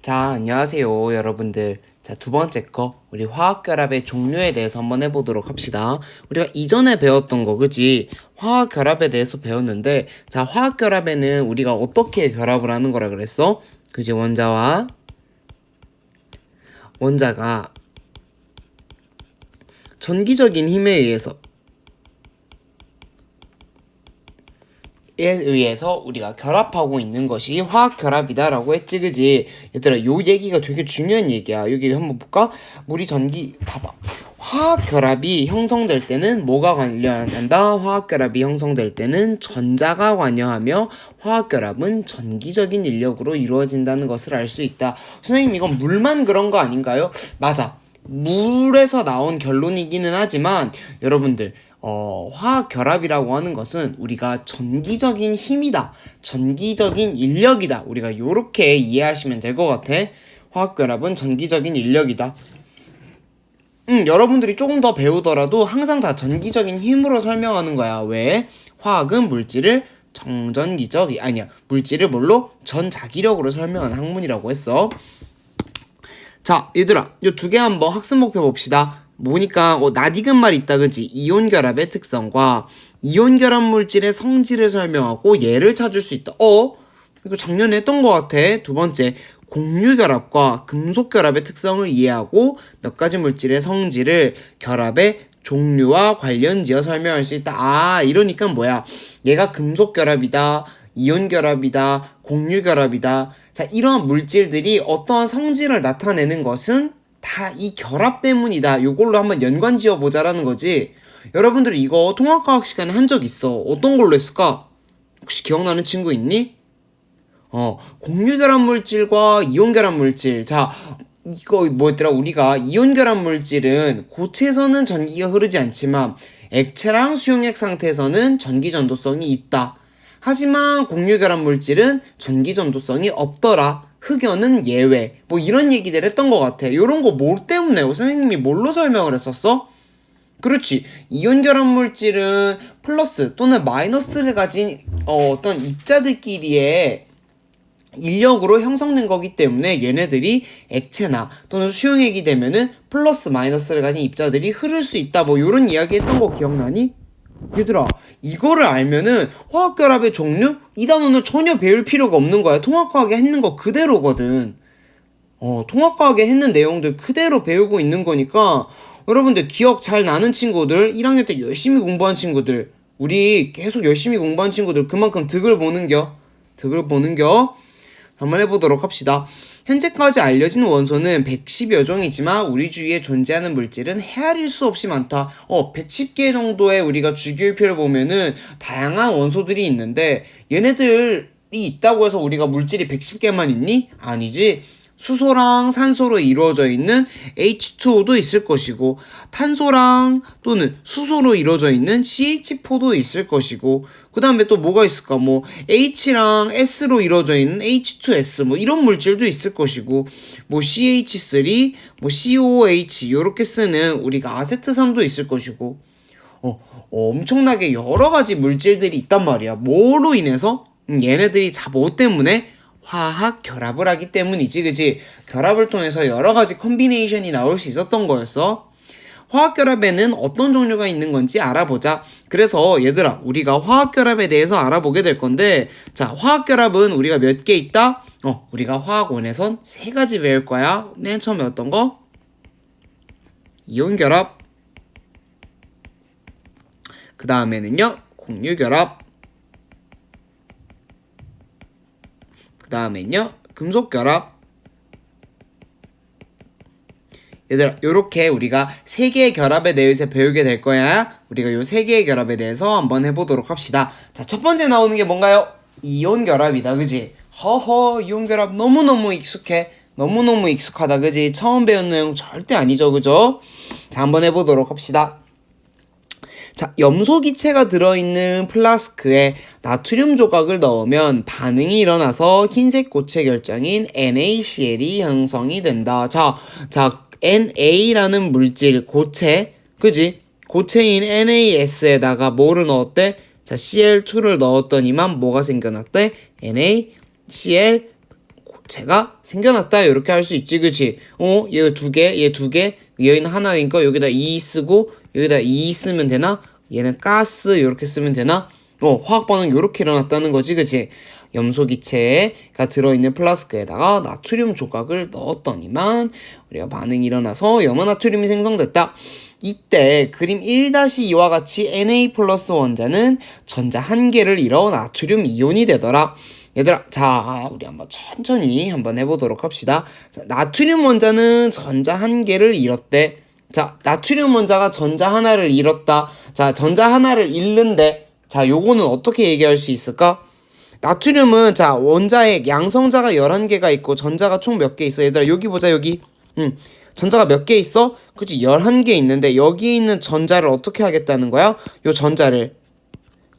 자, 안녕하세요, 여러분들. 자, 두 번째 거, 우리 화학결합의 종류에 대해서 한번 해보도록 합시다. 우리가 이전에 배웠던 거, 그지? 화학결합에 대해서 배웠는데, 자, 화학결합에는 우리가 어떻게 결합을 하는 거라 그랬어? 그지? 원자가 전기적인 힘에 의해서 우리가 결합하고 있는 것이 화학결합이다라고 했지, 그지? 얘들아, 요 얘기가 되게 중요한 얘기야. 여기 한번 볼까? 봐봐. 화학결합이 형성될 때는 뭐가 관여한다? 화학결합이 형성될 때는 전자가 관여하며 화학결합은 전기적인 인력으로 이루어진다는 것을 알 수 있다. 선생님, 이건 물만 그런 거 아닌가요? 맞아. 물에서 나온 결론이기는 하지만 여러분들 화학결합이라고 하는 것은 우리가 전기적인 힘이다. 전기적인 인력이다. 우리가 요렇게 이해하시면 될 것 같아. 화학결합은 전기적인 인력이다. 여러분들이 조금 더 배우더라도 항상 다 전기적인 힘으로 설명하는 거야. 왜? 화학은 물질을 물질을 뭘로? 전자기력으로 설명하는 학문이라고 했어. 자, 얘들아, 요 두 개 한번 학습 목표 봅시다. 보니까 낯익은 말이 있다, 그지? 이온 결합의 특성과 이온 결합 물질의 성질을 설명하고 얘를 찾을 수 있다. 이거 작년에 했던 것 같아. 두 번째, 공유 결합과 금속 결합의 특성을 이해하고 몇 가지 물질의 성질을 결합의 종류와 관련지어 설명할 수 있다. 이러니까 뭐야? 얘가 금속 결합이다, 이온 결합이다, 공유 결합이다. 자, 이러한 물질들이 어떠한 성질을 나타내는 것은 다 이 결합 때문이다. 요걸로 한번 연관 지어보자라는 거지. 여러분들이 이거 통합과학 시간에 한 적 있어. 어떤 걸로 했을까? 혹시 기억나는 친구 있니? 공유 결합 물질과 이온 결합 물질. 자, 이거 뭐였더라? 우리가 이온 결합 물질은 고체에서는 전기가 흐르지 않지만 액체랑 수용액 상태에서는 전기 전도성이 있다. 하지만 공유 결합 물질은 전기 전도성이 없더라. 흑연은 예외. 뭐 이런 얘기들 했던 것 같아. 요런 거 뭐 때문에 선생님이 뭘로 설명을 했었어? 그렇지. 이온 결합 물질은 플러스 또는 마이너스를 가진 어떤 입자들끼리의 인력으로 형성된 거기 때문에 얘네들이 액체나 또는 수용액이 되면은 플러스 마이너스를 가진 입자들이 흐를 수 있다. 뭐 요런 이야기 했던 거 기억나니? 얘들아, 이거를 알면은 화학결합의 종류? 이 단어는 전혀 배울 필요가 없는 거야. 통합과학에 했는 거 그대로거든. 통합과학에 했는 내용들 그대로 배우고 있는 거니까 여러분들 기억 잘 나는 친구들, 1학년 때 열심히 공부한 친구들, 우리 계속 열심히 공부한 친구들 그만큼 득을 보는겨. 한번 해보도록 합시다. 현재까지 알려진 원소는 110여 종이지만 우리 주위에 존재하는 물질은 헤아릴 수 없이 많다. 110개 정도의 우리가 주기율표를 보면은 다양한 원소들이 있는데 얘네들이 있다고 해서 우리가 물질이 110개만 있니? 아니지. 수소랑 산소로 이루어져 있는 H2O도 있을 것이고 탄소랑 또는 수소로 이루어져 있는 CH4도 있을 것이고 그 다음에 또 뭐가 있을까? 뭐 H랑 S로 이루어져 있는 H2S 뭐 이런 물질도 있을 것이고 뭐 CH3, 뭐 COH 요렇게 쓰는 우리가 아세트산도 있을 것이고 엄청나게 여러 가지 물질들이 있단 말이야. 뭐로 인해서? 얘네들이 다 뭐 때문에? 화학 결합을 하기 때문이지, 그지? 결합을 통해서 여러 가지 콤비네이션이 나올 수 있었던 거였어. 화학 결합에는 어떤 종류가 있는 건지 알아보자. 그래서 얘들아, 우리가 화학 결합에 대해서 알아보게 될 건데, 자, 화학 결합은 우리가 몇 개 있다? 우리가 화학원에선 3가지 배울 거야. 맨 처음에 어떤 거? 이온 결합. 그 다음에는요, 공유 결합. 그 다음엔요, 금속 결합. 얘들아, 요렇게 우리가 3개의 결합에 대해서 배우게 될 거야. 우리가 요 3개의 결합에 대해서 한번 해보도록 합시다. 자, 첫 번째 나오는 게 뭔가요? 이온 결합이다, 그지? 이온 결합 너무너무 익숙해. 너무너무 익숙하다, 그지? 처음 배운 내용 절대 아니죠, 그죠? 자, 한번 해보도록 합시다. 자, 염소 기체가 들어있는 플라스크에 나트륨 조각을 넣으면 반응이 일어나서 흰색 고체 결정인 NaCl이 형성이 된다. 자, NA라는 물질, 고체, 그지? 고체인 NaS에다가 뭐를 넣었대? 자, Cl2를 넣었더니만 뭐가 생겨났대? NaCl 값체가 생겨났다 이렇게 할 수 있지 그치? 얘 두 개, 얘 두 개, 여기는 하나니까 여기다 2 쓰고 여기다 2 쓰면 되나? 얘는 가스 이렇게 쓰면 되나? 화학 반응 이렇게 일어났다는 거지 그치? 염소 기체가 들어있는 플라스크에다가 나트륨 조각을 넣었더니만 우리가 반응이 일어나서 염화나트륨이 생성됐다. 이때 그림 1-2와 같이 Na 플러스 원자는 전자 한 개를 잃어 나트륨 이온이 되더라. 얘들아, 자, 우리 한번 천천히 한번 해보도록 합시다. 자, 나트륨 원자는 전자 한 개를 잃었대. 자, 나트륨 원자가 전자 하나를 잃었다. 자, 전자 하나를 잃는데, 자, 요거는 어떻게 얘기할 수 있을까? 나트륨은, 자, 원자핵, 양성자가 11개가 있고, 전자가 총 몇 개 있어? 얘들아, 여기 보자, 여기. 전자가 몇 개 있어? 그치, 11개 있는데, 여기 있는 전자를 어떻게 하겠다는 거야? 요 전자를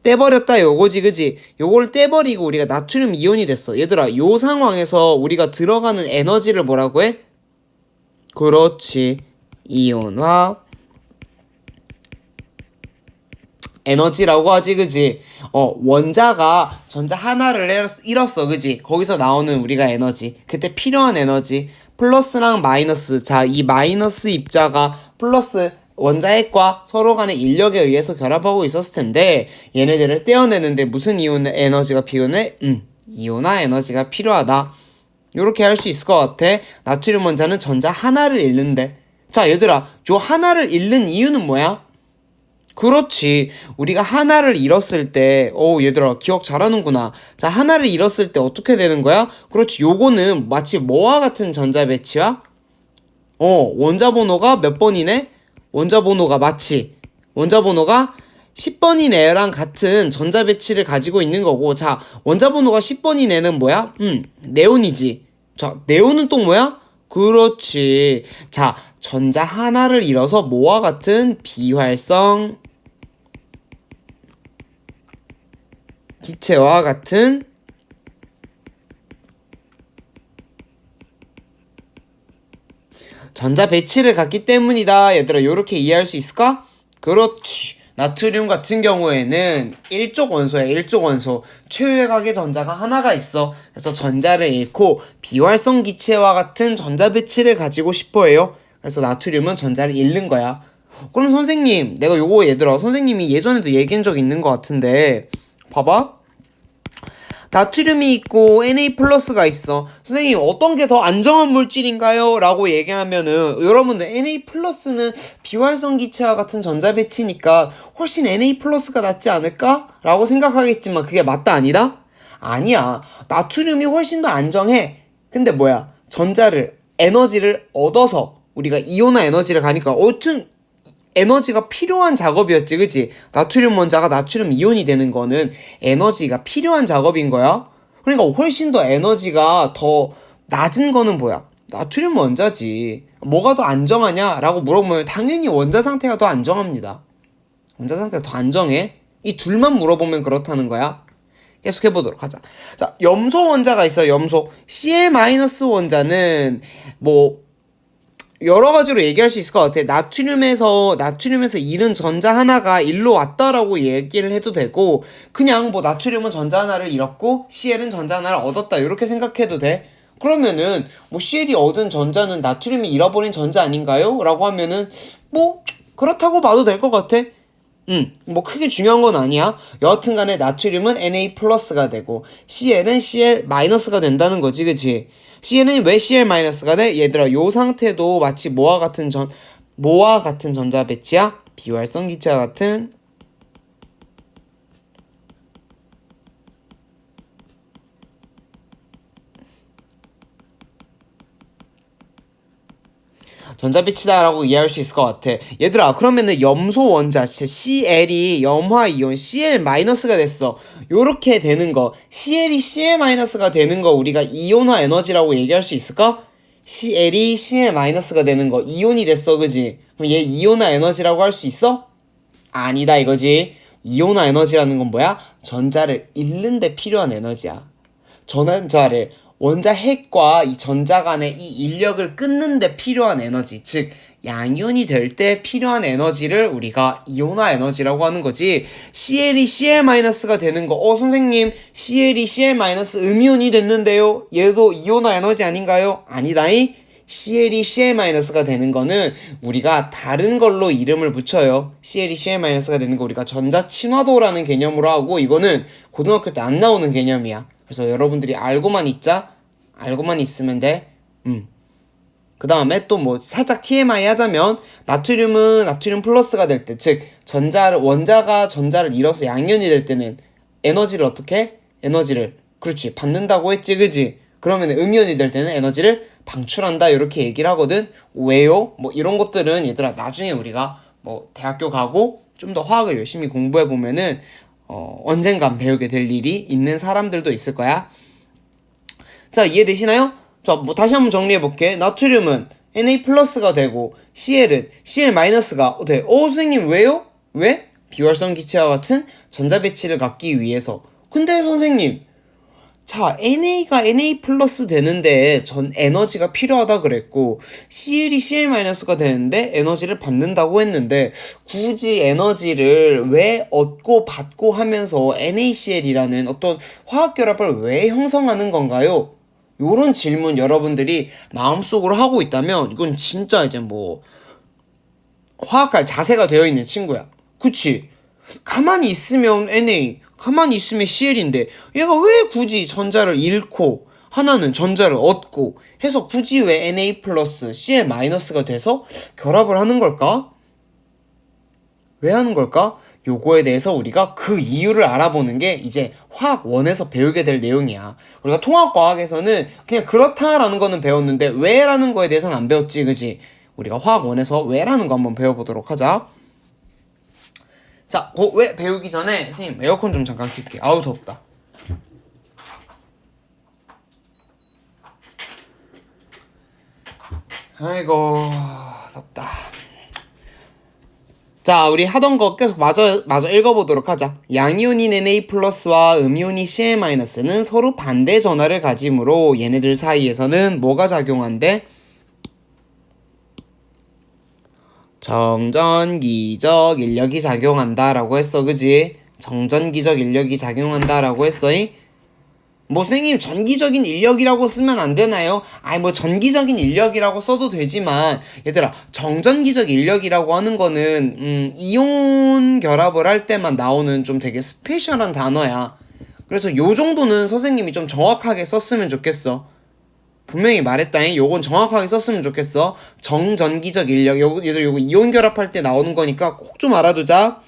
떼버렸다 요거지 그지? 요걸 떼버리고 우리가 나트륨 이온이 됐어. 얘들아 요 상황에서 우리가 들어가는 에너지를 뭐라고 해? 그렇지, 이온화 에너지라고 하지 그지? 원자가 전자 하나를 잃었어 그지? 거기서 나오는 우리가 에너지, 그때 필요한 에너지 플러스랑 마이너스. 자, 이 마이너스 입자가 플러스 원자핵과 서로 간의 인력에 의해서 결합하고 있었을 텐데 얘네들을 떼어내는데 무슨 이온 에너지가 필요해? 이온화 에너지가 필요하다. 요렇게 할 수 있을 것 같아. 나트륨 원자는 전자 하나를 잃는데, 자 얘들아, 요 하나를 잃는 이유는 뭐야? 그렇지, 우리가 하나를 잃었을 때, 얘들아 기억 잘하는구나. 자, 하나를 잃었을 때 어떻게 되는 거야? 그렇지, 요거는 마치 뭐와 같은 전자 배치야? 원자 번호가 몇 번이네? 원자 번호가 10번인 애랑 같은 전자 배치를 가지고 있는 거고, 자, 원자 번호가 10번인 애는 뭐야? 네온이지. 자, 네온은 또 뭐야? 그렇지. 자, 전자 하나를 잃어서 뭐와 같은 비활성 기체와 같은 전자 배치를 갖기 때문이다. 얘들아, 요렇게 이해할 수 있을까? 그렇지. 나트륨 같은 경우에는 일족 원소야, 일족 원소. 최외각의 전자가 하나가 있어. 그래서 전자를 잃고 비활성 기체와 같은 전자 배치를 가지고 싶어 해요. 그래서 나트륨은 전자를 잃는 거야. 그럼 선생님, 내가 요거 얘들아, 선생님이 예전에도 얘기한 적 있는 것 같은데, 봐봐. 나트륨이 있고 Na 플러스가 있어. 선생님, 어떤 게 더 안정한 물질인가요? 라고 얘기하면은 여러분들 Na 플러스는 비활성 기체와 같은 전자 배치니까 훨씬 Na 플러스가 낫지 않을까? 라고 생각하겠지만 그게 맞다 아니다? 아니야. 나트륨이 훨씬 더 안정해. 근데 뭐야? 에너지를 얻어서 우리가 이온화 에너지를 가니까 어쨌든 에너지가 필요한 작업이었지, 그치? 나트륨 원자가 나트륨 이온이 되는 거는 에너지가 필요한 작업인 거야. 그러니까 훨씬 더 에너지가 더 낮은 거는 뭐야? 나트륨 원자지. 뭐가 더 안정하냐? 라고 물어보면 당연히 원자 상태가 더 안정합니다. 원자 상태가 더 안정해? 이 둘만 물어보면 그렇다는 거야. 계속 해보도록 하자. 자, 염소 원자가 있어, 염소. Cl- 원자는 여러 가지로 얘기할 수 있을 것 같아. 나트륨에서 잃은 전자 하나가 일로 왔다라고 얘기를 해도 되고, 그냥 나트륨은 전자 하나를 잃었고 Cl은 전자 하나를 얻었다 이렇게 생각해도 돼. 그러면은 Cl이 얻은 전자는 나트륨이 잃어버린 전자 아닌가요? 라고 하면은 그렇다고 봐도 될 것 같아. 크게 중요한 건 아니야. 여하튼 간에 나트륨은 Na 플러스가 되고 Cl은 Cl 마이너스가 된다는 거지, 그치? Cl은 왜 Cl 마이너스가 돼? 얘들아, 요 상태도 마치 뭐와 같은 전자 배치야? 비활성 기체와 같은 전자 배치다라고 이해할 수 있을 것 같아. 얘들아, 그러면은 염소 원자 Cl이 염화 이온 Cl 마이너스가 됐어. 요렇게 되는 거, Cl이 Cl 마이너스가 되는 거 우리가 이온화 에너지라고 얘기할 수 있을까? Cl이 Cl 마이너스가 되는 거 이온이 됐어, 그지? 그럼 얘 이온화 에너지라고 할 수 있어? 아니다 이거지. 이온화 에너지라는 건 뭐야? 전자를 잃는 데 필요한 에너지야. 전자를 원자 핵과 이 전자 간의 이 인력을 끊는 데 필요한 에너지, 즉 양이온이 될 때 필요한 에너지를 우리가 이온화 에너지라고 하는 거지. CL이 CL-가 되는 거, 선생님, CL이 CL- 음이온이 됐는데요? 얘도 이온화 에너지 아닌가요? 아니다이. CL이 CL-가 되는 거는 우리가 다른 걸로 이름을 붙여요. CL이 CL-가 되는 거 우리가 전자친화도라는 개념으로 하고, 이거는 고등학교 때 안 나오는 개념이야. 그래서 여러분들이 알고만 있자. 알고만 있으면 돼. 그 다음에 또 뭐 살짝 TMI 하자면, 나트륨은 나트륨 플러스가 될 때, 즉 원자가 전자를 잃어서 양이온이 될 때는 에너지를 어떻게? 에너지를, 그렇지, 받는다고 했지, 그지? 그러면 음이온이 될 때는 에너지를 방출한다, 이렇게 얘기를 하거든. 왜요? 뭐 이런 것들은 얘들아 나중에 우리가 뭐 대학교 가고 좀 더 화학을 열심히 공부해 보면은 언젠간 배우게 될 일이 있는 사람들도 있을 거야. 자, 이해되시나요? 자, 뭐 다시 한번 정리해 볼게. 나트륨은 Na+가 되고 Cl은 Cl-가 돼. 선생님 왜요? 왜? 비활성 기체와 같은 전자 배치를 갖기 위해서. 근데 선생님, 자, NA가 Na+ 되는데 전 에너지가 필요하다 그랬고, Cl이 Cl-가 되는데 에너지를 받는다고 했는데, 굳이 에너지를 왜 얻고 받고 하면서 NaCl이라는 어떤 화학결합을 왜 형성하는 건가요? 요런 질문 여러분들이 마음속으로 하고 있다면 이건 진짜 이제 뭐 화학할 자세가 되어 있는 친구야. 그치? 가만히 있으면 Na, 가만히 있으면 CL인데 얘가 왜 굳이 전자를 잃고 하나는 전자를 얻고 해서 굳이 왜 Na 플러스 Cl-가 돼서 결합을 하는 걸까? 왜 하는 걸까? 요거에 대해서 우리가 그 이유를 알아보는 게 이제 화학원에서 배우게 될 내용이야. 우리가 통합과학에서는 그냥 그렇다라는 거는 배웠는데 왜라는 거에 대해서는 안 배웠지, 그지? 우리가 화학원에서 왜라는 거 한번 배워보도록 하자. 자, 왜 배우기 전에 선생님 에어컨 좀 잠깐 켤게. 아우 덥다. 아이고 덥다. 자, 우리 하던 거 계속 마저 읽어보도록 하자. 양이온인 Na+와 음이온인 Cl-는 서로 반대 전하를 가지므로 얘네들 사이에서는 뭐가 작용한대? 정전기적 인력이 작용한다라고 했어, 그지? 정전기적 인력이 작용한다라고 했어. 뭐 선생님 전기적인 인력이라고 쓰면 안 되나요? 뭐 전기적인 인력이라고 써도 되지만 얘들아, 정전기적 인력이라고 하는 거는 이온 결합을 할 때만 나오는 좀 되게 스페셜한 단어야. 그래서 요 정도는 선생님이 좀 정확하게 썼으면 좋겠어. 분명히 말했다잉. 요건 정확하게 썼으면 좋겠어. 정전기적 인력, 얘들 요거 이온 결합할 때 나오는 거니까 꼭 좀 알아두자.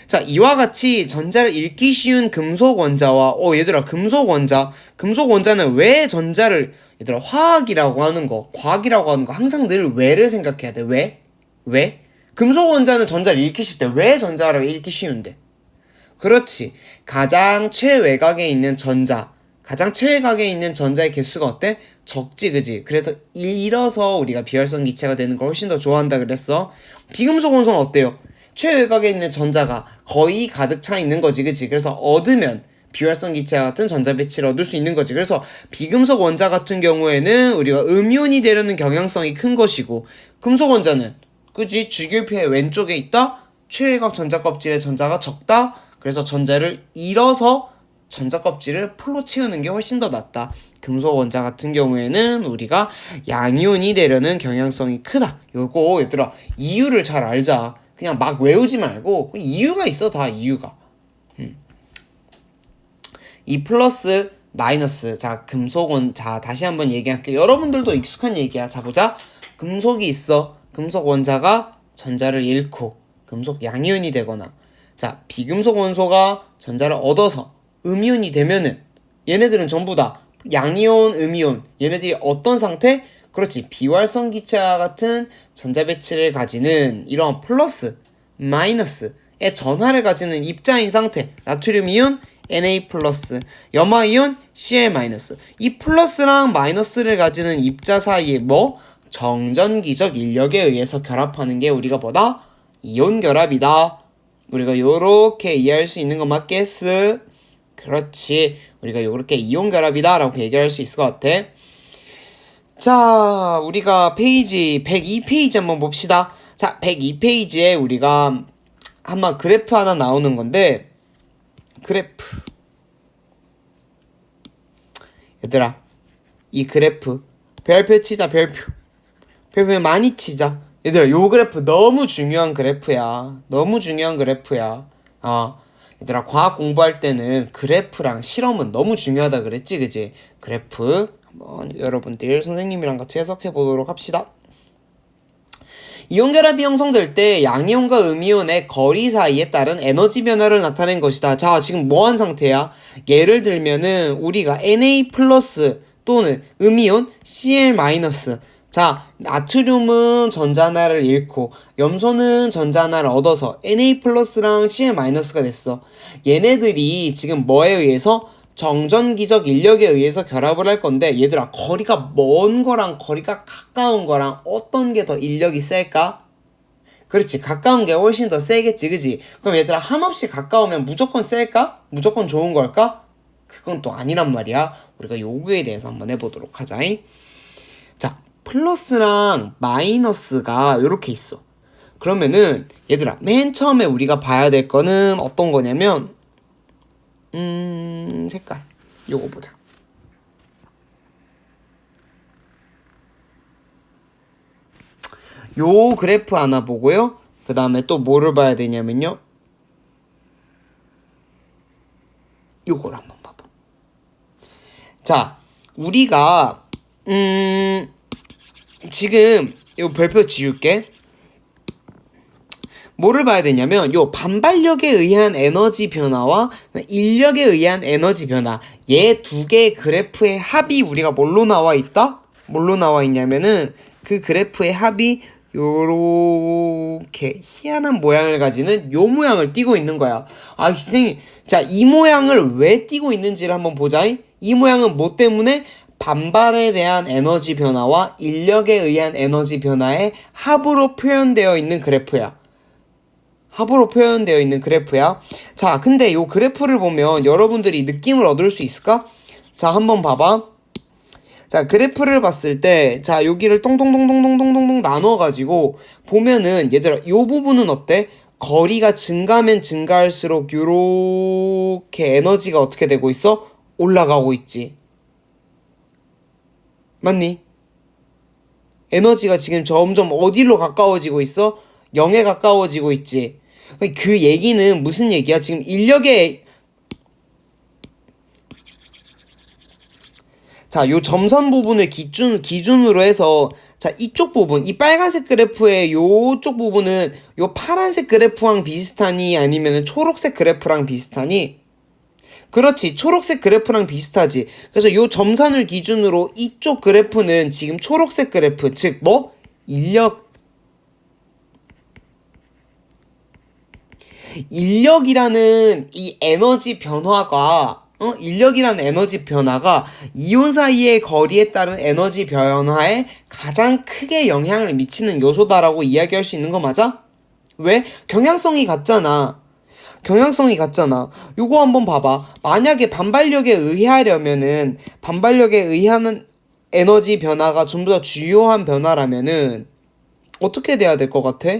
자, 이와 같이 전자를 읽기 쉬운 금속 원자와 얘들아, 금속 원자는 왜 전자를, 얘들아, 화학이라고 하는 거, 과학이라고 하는 거 항상 늘 왜를 생각해야 돼. 왜? 금속 원자는 전자를 읽기 쉽대. 왜 전자를 읽기 쉬운데? 그렇지. 가장 최외곽에 있는 전자의 개수가 어때? 적지, 그지? 그래서 이뤄서 우리가 비활성 기체가 되는 걸 훨씬 더 좋아한다 그랬어. 비금속 원소는 어때요? 최외곽에 있는 전자가 거의 가득 차 있는 거지, 그치? 그래서 얻으면 비활성 기체와 같은 전자 배치를 얻을 수 있는 거지. 그래서 비금속 원자 같은 경우에는 우리가 음이온이 되려는 경향성이 큰 것이고, 금속 원자는, 그치? 주기율표의 왼쪽에 있다? 최외곽 전자 껍질에 전자가 적다? 그래서 전자를 잃어서 전자 껍질을 풀로 채우는 게 훨씬 더 낫다. 금속 원자 같은 경우에는 우리가 양이온이 되려는 경향성이 크다. 요거 얘들아, 이유를 잘 알자. 그냥 막 외우지 말고 이유가 있어. 다 이유가. 이 플러스 마이너스. 자, 금속은, 자, 다시 한번 얘기할게요. 여러분들도 익숙한 얘기야. 자, 보자. 금속이 있어. 금속 원자가 전자를 잃고 금속 양이온이 되거나, 자, 비금속 원소가 전자를 얻어서 음이온이 되면은 얘네들은 전부 다 양이온, 음이온, 얘네들이 어떤 상태? 그렇지, 비활성 기체와 같은 전자 배치를 가지는 이러한 플러스, 마이너스의 전하를 가지는 입자인 상태. 나트륨 이온 Na+, 염화 이온 Cl-. 이 플러스랑 마이너스를 가지는 입자 사이에 정전기적 인력에 의해서 결합하는 게 우리가 뭐다? 이온 결합이다. 우리가 요렇게 이해할 수 있는 거 맞겠어? 그렇지, 우리가 요렇게 이온 결합이다 라고 얘기할 수 있을 것 같아. 자, 우리가 페이지 102페이지 한번 봅시다. 자, 102페이지에 우리가 한번 그래프 하나 나오는 건데, 그래프. 얘들아, 이 그래프 별표 치자. 별표 많이 치자. 얘들아, 요 그래프 너무 중요한 그래프야. 너무 중요한 그래프야. 얘들아, 과학 공부할 때는 그래프랑 실험은 너무 중요하다 그랬지, 그지? 그래프 한번 여러분들 선생님이랑 같이 해석해 보도록 합시다. 이온 결합이 형성될 때 양이온과 음이온의 거리 사이에 따른 에너지 변화를 나타낸 것이다. 자, 지금 뭐한 상태야? 예를 들면은 우리가 Na 플러스 또는 음이온 Cl 마이너스. 자, 나트륨은 전자하나를 잃고 염소는 전자하나를 얻어서 Na 플러스랑 Cl 마이너스가 됐어. 얘네들이 지금 뭐에 의해서? 정전기적 인력에 의해서 결합을 할 건데, 얘들아, 거리가 먼 거랑 거리가 가까운 거랑 어떤 게 더 인력이 셀까? 그렇지, 가까운 게 훨씬 더 세겠지, 그지? 그럼 얘들아, 한없이 가까우면 무조건 셀까? 무조건 좋은 걸까? 그건 또 아니란 말이야. 우리가 요거에 대해서 한번 해보도록 하자. 자, 플러스랑 마이너스가 이렇게 있어. 그러면은 얘들아, 맨 처음에 우리가 봐야 될 거는 어떤 거냐면 색깔 요거 보자. 요 그래프 하나 보고요. 그 다음에 또 뭐를 봐야 되냐면요, 요걸 한번 봐봐. 자, 우리가 지금 요 별표 지울게. 뭐를 봐야 되냐면 요 반발력에 의한 에너지 변화와 인력에 의한 에너지 변화, 얘 두 개의 그래프의 합이 우리가 뭘로 나와 있다? 뭘로 나와 있냐면은 그 그래프의 합이 요렇게 희한한 모양을 가지는 요 모양을 띠고 있는 거야. 선생님, 자, 이 모양을 왜 띠고 있는지를 한번 보자. 이 모양은 뭐 때문에? 반발에 대한 에너지 변화와 인력에 의한 에너지 변화의 합으로 표현되어 있는 그래프야. 합으로 표현되어 있는 그래프야. 자, 근데 요 그래프를 보면 여러분들이 느낌을 얻을 수 있을까? 자, 한번 봐봐. 자, 그래프를 봤을 때, 자, 여기를 똥똥똥똥똥똥똥 나눠가지고 보면은, 얘들아, 요 부분은 어때? 거리가 증가하면 증가할수록 요렇게 에너지가 어떻게 되고 있어? 올라가고 있지. 맞니? 에너지가 지금 점점 어디로 가까워지고 있어? 0에 가까워지고 있지. 그 얘기는 무슨 얘기야? 지금 인력의, 자, 요 점선 부분을 기준으로 해서, 자, 이쪽 부분, 이 빨간색 그래프의 요쪽 부분은 요 파란색 그래프랑 비슷하니? 아니면 초록색 그래프랑 비슷하니? 그렇지, 초록색 그래프랑 비슷하지. 그래서 요 점선을 기준으로 이쪽 그래프는 지금 초록색 그래프, 즉 뭐? 인력이라는 이 에너지 변화가, 인력이라는 에너지 변화가 이온 사이의 거리에 따른 에너지 변화에 가장 크게 영향을 미치는 요소다라고 이야기할 수 있는 거 맞아? 왜? 경향성이 같잖아. 요거 한번 봐봐. 만약에 반발력에 의하려면은, 반발력에 의한 에너지 변화가 좀 더 주요한 변화라면은 어떻게 돼야 될 것 같아?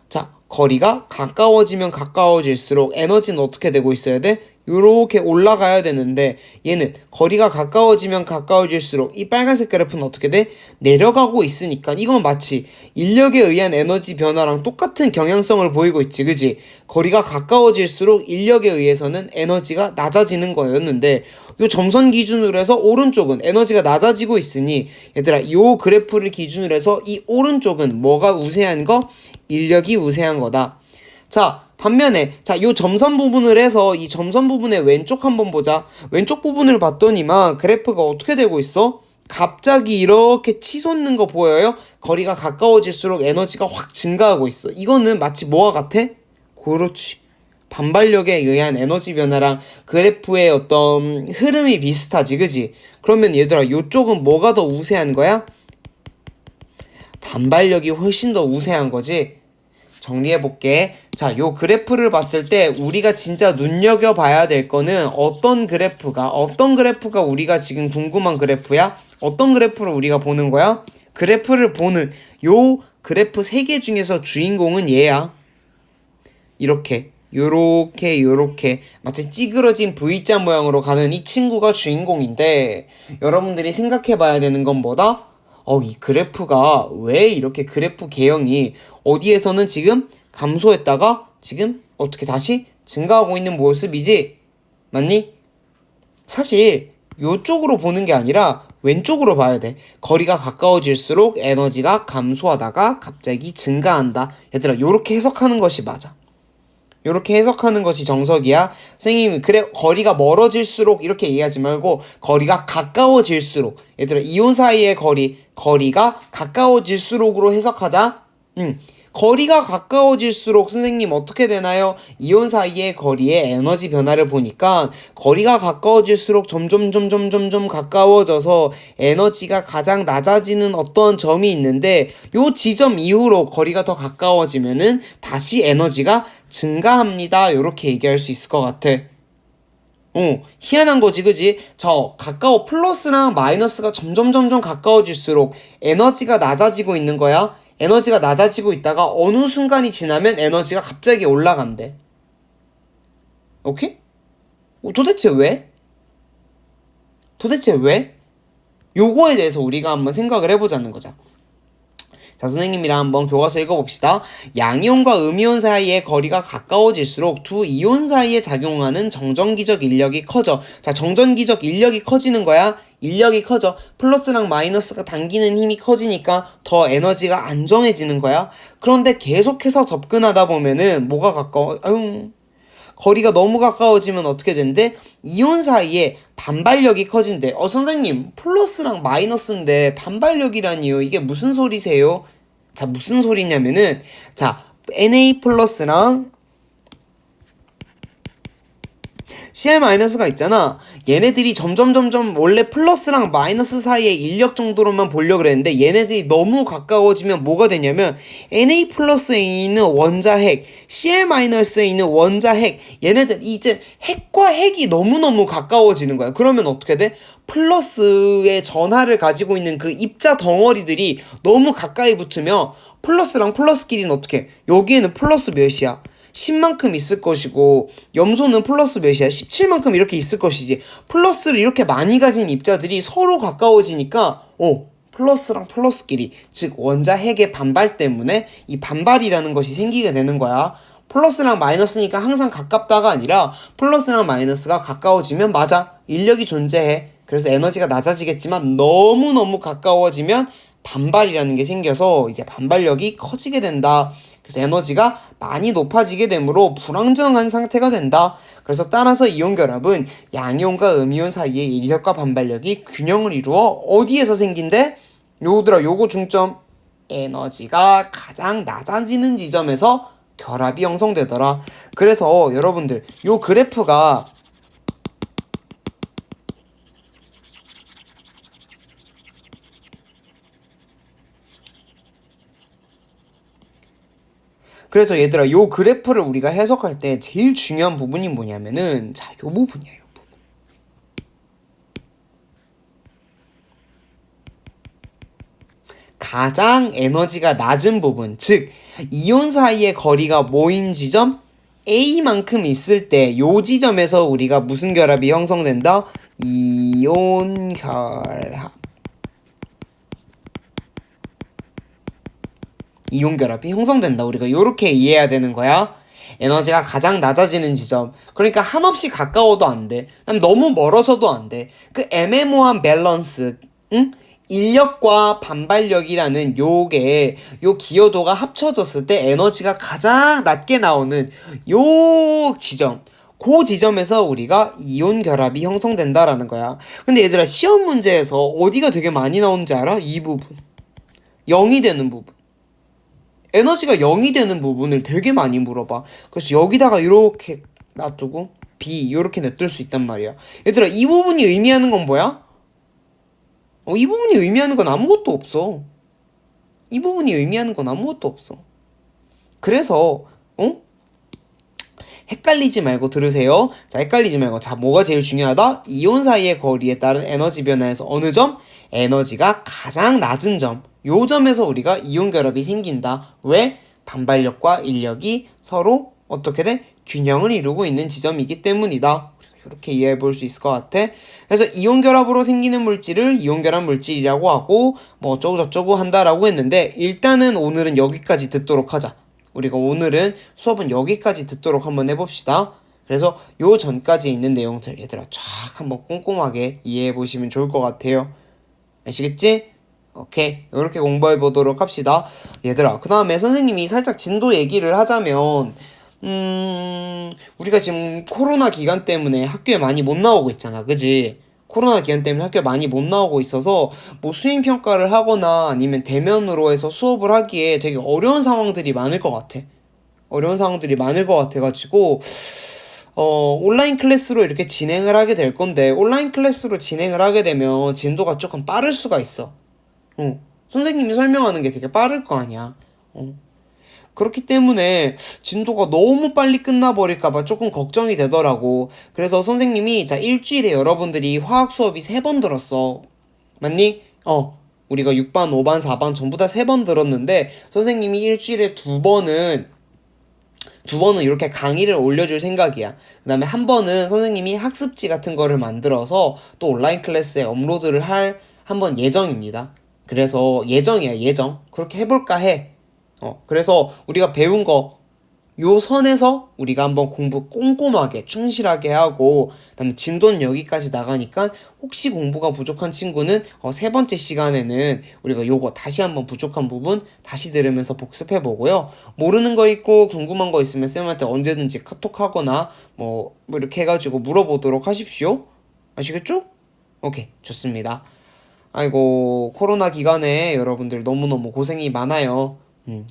자, 거리가 가까워지면 가까워질수록 에너지는 어떻게 되고 있어야 돼? 요렇게 올라가야 되는데, 얘는 거리가 가까워지면 가까워질수록 이 빨간색 그래프는 어떻게 돼? 내려가고 있으니까 이건 마치 인력에 의한 에너지 변화랑 똑같은 경향성을 보이고 있지, 그지? 거리가 가까워질수록 인력에 의해서는 에너지가 낮아지는 거였는데, 요 점선 기준으로 해서 오른쪽은 에너지가 낮아지고 있으니, 얘들아, 요 그래프를 기준으로 해서 이 오른쪽은 뭐가 우세한 거? 인력이 우세한 거다. 자, 반면에, 자, 요 점선 부분을 해서 이 점선 부분의 왼쪽 한번 보자. 왼쪽 부분을 봤더니만 그래프가 어떻게 되고 있어? 갑자기 이렇게 치솟는 거 보여요? 거리가 가까워질수록 에너지가 확 증가하고 있어. 이거는 마치 뭐와 같아? 그렇지, 반발력에 의한 에너지 변화랑 그래프의 어떤 흐름이 비슷하지, 그지? 그러면 얘들아, 요쪽은 뭐가 더 우세한 거야? 반발력이 훨씬 더 우세한 거지. 정리해볼게. 자, 요 그래프를 봤을 때 우리가 진짜 눈여겨봐야 될 거는 어떤 그래프가 우리가 지금 궁금한 그래프야? 어떤 그래프를 우리가 보는 거야? 그래프를 보는 요 그래프 3개 중에서 주인공은 얘야. 이렇게 요렇게 마치 찌그러진 V자 모양으로 가는 이 친구가 주인공인데, 여러분들이 생각해 봐야 되는 건 뭐다? 이 그래프가 왜 이렇게 그래프 개형이 어디에서는 지금 감소했다가 지금 어떻게 다시 증가하고 있는 모습이지? 맞니? 사실 요쪽으로 보는 게 아니라 왼쪽으로 봐야 돼. 거리가 가까워질수록 에너지가 감소하다가 갑자기 증가한다. 얘들아, 요렇게 해석하는 것이 맞아. 요렇게 해석하는 것이 정석이야. 선생님이 그래 거리가 멀어질수록 이렇게 얘기하지 말고 거리가 가까워질수록, 얘들아 이온 사이의 거리가 가까워질수록으로 해석하자. 거리가 가까워질수록 선생님 어떻게 되나요? 이온 사이의 거리의 에너지 변화를 보니까 거리가 가까워질수록 점점 가까워져서 에너지가 가장 낮아지는 어떤 점이 있는데, 요 지점 이후로 거리가 더 가까워지면은 다시 에너지가 증가합니다. 요렇게 얘기할 수 있을 것 같아. 희한한 거지, 그지? 플러스랑 마이너스가 점점 가까워질수록 에너지가 낮아지고 있는 거야. 에너지가 낮아지고 있다가 어느 순간이 지나면 에너지가 갑자기 올라간대. 오케이? 도대체 왜? 요거에 대해서 우리가 한번 생각을 해보자는 거죠. 자, 선생님이랑 한번 교과서 읽어봅시다. 양이온과 음이온 사이의 거리가 가까워질수록 두 이온 사이에 작용하는 정전기적 인력이 커져. 자, 정전기적 인력이 커지는 거야. 인력이 커져. 플러스랑 마이너스가 당기는 힘이 커지니까 더 에너지가 안정해지는 거야. 그런데 계속해서 접근하다 보면은 뭐가 가까워? 거리가 너무 가까워지면 어떻게 된대? 이온 사이에 반발력이 커진대. 선생님, 플러스랑 마이너스인데 반발력이라니요? 이게 무슨 소리세요? 자, 무슨 소리냐면은, 자, Na 플러스랑 Cl-가 있잖아. 얘네들이 점점 원래 플러스랑 마이너스 사이의 인력 정도로만 보려고 그랬는데, 얘네들이 너무 가까워지면 뭐가 되냐면 Na 플러스에 있는 원자핵, Cl-에 있는 원자핵, 얘네들 이제 핵과 핵이 너무너무 가까워지는 거야. 그러면 어떻게 돼? 플러스의 전하를 가지고 있는 그 입자 덩어리들이 너무 가까이 붙으면 플러스랑 플러스끼리는 어떻게? 여기에는 플러스 몇이야? 10만큼 있을 것이고, 염소는 플러스 몇이야? 17만큼 이렇게 있을 것이지. 플러스를 이렇게 많이 가진 입자들이 서로 가까워지니까 플러스랑 플러스끼리, 즉 원자핵의 반발 때문에 이 반발이라는 것이 생기게 되는 거야. 플러스랑 마이너스니까 항상 가깝다가 아니라 플러스랑 마이너스가 가까워지면 맞아, 인력이 존재해. 그래서 에너지가 낮아지겠지만 너무너무 가까워지면 반발이라는 게 생겨서 이제 반발력이 커지게 된다. 그래서 에너지가 많이 높아지게 되므로 불안정한 상태가 된다. 그래서 따라서 이온 결합은 양이온과 음이온 사이의 인력과 반발력이 균형을 이루어 어디에서 생긴대? 요거 중점. 에너지가 가장 낮아지는 지점에서 결합이 형성되더라. 그래서 여러분들 요 그래프가 그래서 얘들아, 요 그래프를 우리가 해석할 때 제일 중요한 부분이 뭐냐면은, 자, 요 부분이야, 요 부분. 가장 에너지가 낮은 부분, 즉 이온 사이의 거리가 모인 지점 A만큼 있을 때 요 지점에서 우리가 무슨 결합이 형성된다? 이온 결합. 이온 결합이 형성된다. 우리가 요렇게 이해해야 되는 거야. 에너지가 가장 낮아지는 지점. 그러니까 한없이 가까워도 안 돼. 너무 멀어서도 안 돼. 그 애매모호한 밸런스, 인력과 반발력이라는 요 기여도가 합쳐졌을 때 에너지가 가장 낮게 나오는 요 지점. 그 지점에서 우리가 이온 결합이 형성된다라는 거야. 근데 얘들아, 시험 문제에서 어디가 되게 많이 나오는지 알아? 이 부분. 0이 되는 부분. 에너지가 0이 되는 부분을 되게 많이 물어봐. 그래서 여기다가 이렇게 놔두고 B 이렇게 냅둘 수 있단 말이야. 얘들아, 이 부분이 의미하는 건 뭐야? 이 부분이 의미하는 건 아무것도 없어. 그래서 헷갈리지 말고 들으세요. 자, 헷갈리지 말고. 자, 뭐가 제일 중요하다? 이온 사이의 거리에 따른 에너지 변화에서 어느 점? 에너지가 가장 낮은 점. 요 점에서 우리가 이온 결합이 생긴다. 왜? 반발력과 인력이 서로 어떻게 돼? 균형을 이루고 있는 지점이기 때문이다. 이렇게 이해해 볼 수 있을 것 같아. 그래서 이온 결합으로 생기는 물질을 이온 결합 물질이라고 하고 뭐 어쩌고 저쩌고 한다라고 했는데 일단은 오늘은 여기까지 듣도록 하자. 우리가 오늘은 수업은 여기까지 듣도록 한번 해봅시다. 그래서 요 전까지 있는 내용들 얘들아 쫙 한번 꼼꼼하게 이해해 보시면 좋을 것 같아요. 아시겠지? 오케이, 이렇게 공부해 보도록 합시다. 얘들아, 그 다음에 선생님이 살짝 진도 얘기를 하자면 우리가 지금 코로나 기간 때문에 학교에 많이 못 나오고 있잖아, 그지? 코로나 기간 때문에 학교에 많이 못 나오고 있어서 뭐 수행평가를 하거나 아니면 대면으로 해서 수업을 하기에 되게 어려운 상황들이 많을 것 같아. 어려운 상황들이 많을 것 같아가지고 온라인 클래스로 이렇게 진행을 하게 될 건데 온라인 클래스로 진행을 하게 되면 진도가 조금 빠를 수가 있어. 선생님이 설명하는 게 되게 빠를 거 아니야. 그렇기 때문에 진도가 너무 빨리 끝나버릴까봐 조금 걱정이 되더라고. 그래서 선생님이 자 일주일에 여러분들이 화학 수업이 3번 들었어. 맞니? 우리가 6반, 5반, 4반 전부 다 3번 들었는데 선생님이 일주일에 2번은 이렇게 강의를 올려줄 생각이야. 그 다음에 한 번은 선생님이 학습지 같은 거를 만들어서 또 온라인 클래스에 업로드를 할 한번 예정입니다. 그래서 예정이야, 예정. 그렇게 해볼까 해. 그래서 우리가 배운 거 요 선에서 우리가 한번 공부 꼼꼼하게 충실하게 하고 그다음에 진도는 여기까지 나가니까 혹시 공부가 부족한 친구는 3번째 시간에는 우리가 요거 다시 한번 부족한 부분 다시 들으면서 복습해 보고요. 모르는 거 있고 궁금한 거 있으면 쌤한테 언제든지 카톡하거나 뭐 이렇게 해가지고 물어보도록 하십시오. 아시겠죠? 오케이, 좋습니다. 아이고, 코로나 기간에 여러분들 너무너무 고생이 많아요.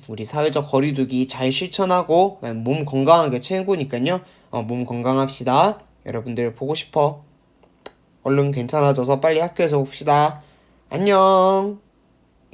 우리 사회적 거리두기 잘 실천하고 몸 건강하게 최고니까요. 몸 건강합시다. 여러분들 보고 싶어. 얼른 괜찮아져서 빨리 학교에서 봅시다. 안녕.